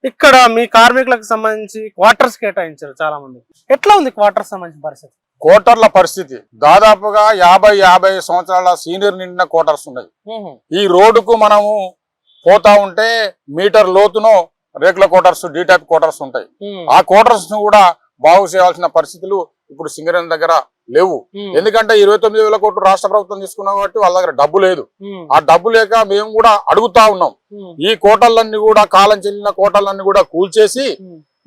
ఇక్కడ మీ కార్మికులకు సంబంధించి క్వార్టర్స్ కేటాయించారు చాలా మంది. ఎట్లా ఉంది క్వార్టర్స్ సంబంధించిన పరిస్థితి? కోటర్ల పరిస్థితి దాదాపుగా 50 సంవత్సరాల సీనియర్ నిండిన కోటర్స్ ఉన్నాయి. ఈ రోడ్డుకు మనము పోతా ఉంటే మీటర్ లోతును రేకుల కోటర్స్, డీ టైప్ కోటర్స్ ఉంటాయి. ఆ కోటర్స్ ను కూడా బాగు చేయాల్సిన పరిస్థితులు ఇప్పుడు సింగరేణి దగ్గర లేవు. ఎందుకంటే 29,000 కోట్లు రాష్ట్ర ప్రభుత్వం తీసుకున్నాం కాబట్టి వాళ్ళ దగ్గర డబ్బు లేదు. ఆ డబ్బు లేక మేము కూడా అడుగుతా ఉన్నాం. ఈ కోటర్లన్నీ కూడా కాలం చెల్లిన కోటర్లన్నీ కూడా కూల్చేసి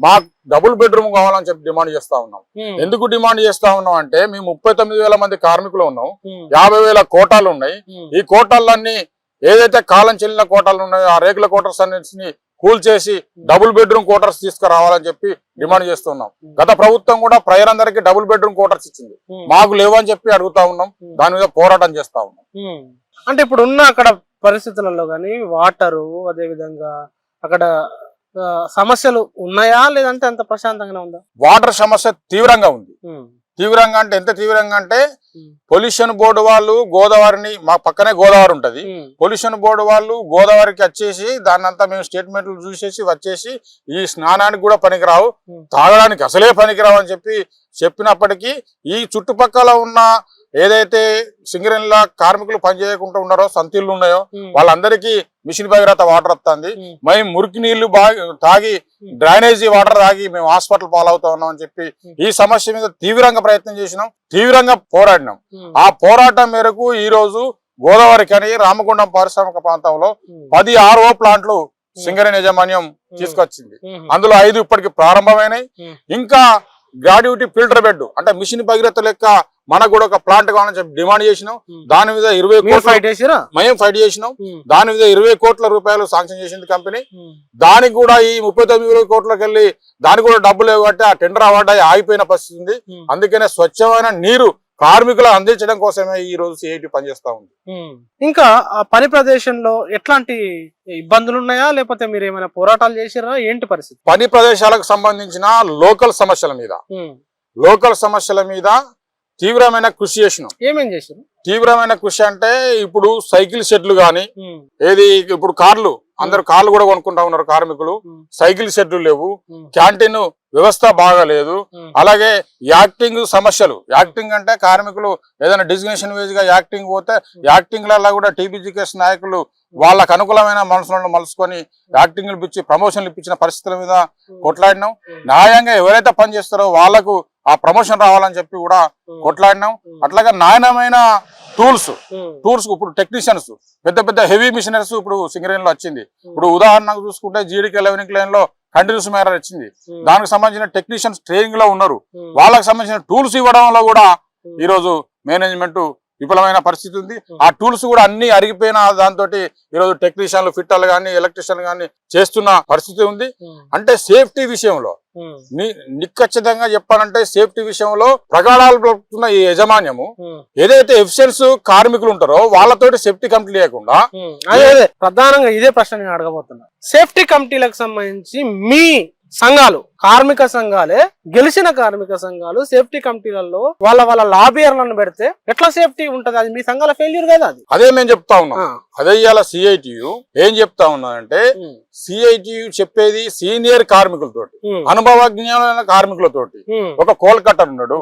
మాకు డబుల్ బెడ్రూమ్ కావాలని చెప్పి డిమాండ్ చేస్తా ఉన్నాం. ఎందుకు డిమాండ్ చేస్తా ఉన్నాం అంటే మేము 39,000 మంది కార్మికులు ఉన్నాం, 50,000 కోటాలు ఉన్నాయి. ఈ కోటాలన్నీ ఏదైతే కాలం చెల్లిన కోటాలు ఉన్నాయో ఆ రేకుల కోటర్స్ అన్నిటిని కూల్చేసి డబుల్ బెడ్రూమ్ కోటర్స్ తీసుకురావాలని చెప్పి డిమాండ్ చేస్తున్నాం. గత ప్రభుత్వం కూడా ప్రజలందరికీ డబుల్ బెడ్రూమ్ కోటర్స్ ఇచ్చింది, మాకు లేవని చెప్పి అడుగుతా ఉన్నాం. దాని మీద పోరాటం చేస్తా ఉన్నాం. అంటే ఇప్పుడు ఉన్న అక్కడ పరిస్థితులలో గానీ వాటరు, అదే విధంగా అక్కడ సమస్యలు ఉన్నాయా లేదంటే అంత ప్రశాంతంగా ఉందా? వాటర్ సమస్య తీవ్రంగా ఉంది. తీవ్రంగా అంటే ఎంత తీవ్రంగా అంటే పొల్యూషన్ బోర్డు వాళ్ళు గోదావరిని, మా పక్కనే గోదావరి ఉంటది, పొల్యూషన్ బోర్డు వాళ్ళు గోదావరికి వచ్చేసి దాన్నంతా మేము స్టేట్మెంట్లు చూసేసి వచ్చేసి ఈ స్నానానికి కూడా పనికిరావు, తాగడానికి అసలే పనికిరావు అని చెప్పినప్పటికీ ఈ చుట్టుపక్కల ఉన్న ఏదైతే సింగరేణిలో కార్మికులు పనిచేయకుండా ఉన్నారో, సంతిళ్ళు ఉన్నాయో వాళ్ళందరికీ మిషన్ భగీరథ వాటర్ వస్తుంది. మేము మురికి నీళ్లు తాగి డ్రైనేజీ వాటర్ తాగి మేము హాస్పిటల్ పాలవుతా ఉన్నాం అని చెప్పి ఈ సమస్య మీద తీవ్రంగా ప్రయత్నం చేసినాం, తీవ్రంగా పోరాడినాం. ఆ పోరాటం మేరకు ఈ రోజు గోదావరి కని రామగుండం పారిశ్రామిక ప్రాంతంలో 10 RO ప్లాంట్లు సింగరేణి యాజమాన్యం తీసుకొచ్చింది. అందులో 5 ఇప్పటికి ప్రారంభమైనాయి. ఇంకా గ్రాడ్యుటీ ఫిల్టర్ బెడ్ అంటే మిషన్ భగీరథ లెక్క మనకు కూడా ఒక ప్లాంట్ కావాలని చెప్పి డిమాండ్ చేసినాం. దాని మీద 20 కోట్లు మేము ఫైట్ చేసినాం. దాని మీద 20 కోట్ల రూపాయలు శాంక్షన్ చేసింది కంపెనీ. దానికి కూడా ఈ 39,000 కోట్లకి వెళ్ళి దానికి కూడా డబ్బులు ఇవ్వబట్టి ఆ టెండర్ అవార్డు ఆగిపోయిన పరిస్థితి ఉంది. అందుకనే స్వచ్ఛమైన నీరు కార్మికులు అందించడం కోసమే ఈ రోజు సిఐటి పనిచేస్తా ఉంది. ఇంకా ఆ పని ప్రదేశంలో ఎట్లాంటి ఇబ్బందులు ఉన్నాయా లేకపోతే మీరు ఏమైనా పోరాటాలు చేసిరా? ఏంటి పరిస్థితి? పని ప్రదేశాలకు సంబంధించిన లోకల్ సమస్యల మీద తీవ్రమైన కృషి చేసినాం. ఏమేం చేశారు? తీవ్రమైన కృషి అంటే ఇప్పుడు సైకిల్ షెడ్లు గాని, ఏది ఇప్పుడు కార్లు, అందరు కార్లు కూడా కొనుక్కుంటా ఉన్నారు కార్మికులు, సైకిల్ షెడ్లు లేవు, క్యాంటీన్ వ్యవస్థ బాగాలేదు. అలాగే యాక్టింగ్ సమస్యలు, యాక్టింగ్ అంటే కార్మికులు ఏదైనా డిజిగ్నేషన్ వేజ్ గా యాక్టింగ్ పోతే యాక్టింగ్లలో కూడా టీబీజీకేఎస్ నాయకులు వాళ్ళకు అనుకూలమైన మనసులను మలుసుకొని యాక్టింగ్లు ఇప్పించి ప్రమోషన్లు ఇప్పించిన పరిస్థితుల మీద కొట్లాడినాం. న్యాయంగా ఎవరైతే పనిచేస్తారో వాళ్లకు ఆ ప్రమోషన్ రావాలని చెప్పి కూడా కొట్లాడినాం. అట్లాగే నాణ్యమైన టూల్స్ ఇప్పుడు టెక్నీషియన్స్, పెద్ద హెవీ మిషనరీస్ ఇప్పుడు సింగరేణిలో వచ్చింది. ఇప్పుడు ఉదాహరణకు చూసుకుంటే జీడీకి 11 లైన్ లో కంటిన్యూస్ మేరర్ వచ్చింది. దానికి సంబంధించిన టెక్నీషియన్స్ ట్రైనింగ్ లో ఉన్నారు. వాళ్ళకి సంబంధించిన టూల్స్ ఇవ్వడంలో కూడా ఈ రోజు మేనేజ్మెంట్ విఫలమైన పరిస్థితి ఉంది. ఆ టూల్స్ కూడా అన్ని అరిగిపోయిన దాంతో ఈరోజు టెక్నీషియన్లు, ఫిట్టర్లు కానీ, ఎలక్ట్రీషియన్లు కానీ చేస్తున్న పరిస్థితి ఉంది. అంటే సేఫ్టీ విషయంలో నిఖచ్చితంగా చెప్పాలంటే సేఫ్టీ విషయంలో ప్రగాఢాలు పలుకుతున్న ఈ యాజమాన్యము ఏదైతే ఎఫిషియన్స్ కార్మికులు ఉంటారో వాళ్ళతోటి సేఫ్టీ కమిటీ లేకుండా, అదే ప్రధానంగా ఇదే ప్రశ్న నేను అడగబోతున్నా. సేఫ్టీ కమిటీలకు సంబంధించి మీ సంఘాలు, కార్మిక సంఘాలే, గెలిచిన కార్మిక సంఘాలు సేఫ్టీ కమిటీలలో వాళ్ళ లాబియర్లను పెడితే ఎట్లా సేఫ్టీ ఉంటది? అది మీ సంఘాల ఫెయిల్యూర్ కదా. అది అదే మేము చెప్తా ఉన్నాం. అదే ఇవాళ సిఐటియు ఏం చెప్తా ఉన్నానంటే, సిఐటియు చెప్పేది సీనియర్ కార్మికులతోటి, అనుభవజ్ఞానమైన కార్మికులతోటి, ఒక కోల్ కట్టర్ ఉన్నాడు,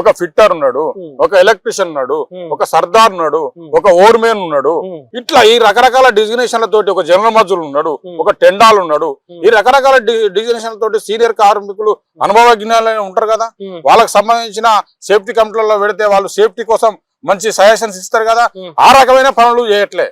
ఒక ఫిట్టర్ ఉన్నాడు, ఒక ఎలక్ట్రీషియన్ ఉన్నాడు, ఒక సర్దార్ ఉన్నాడు, ఒక ఓర్మేన్ ఉన్నాడు, ఇట్లా ఈ రకరకాల డిజిగ్నేషన్ల తోటి ఒక జనరల్ మజూర్ ఉన్నాడు, ఒక టెండాల్ ఉన్నాడు. ఈ రకరకాల డిజిగ్నేషన్ తోటి సీనియర్ కార్మికులు అనుభవజ్ఞాలు ఉంటారు కదా, వాళ్ళకి సంబంధించిన సేఫ్టీ కమిటీలలో పెడితే వాళ్ళు సేఫ్టీ కోసం మంచి సజెషన్స్ ఇస్తారు కదా. ఆ రకమైన పనులు చేయట్లే.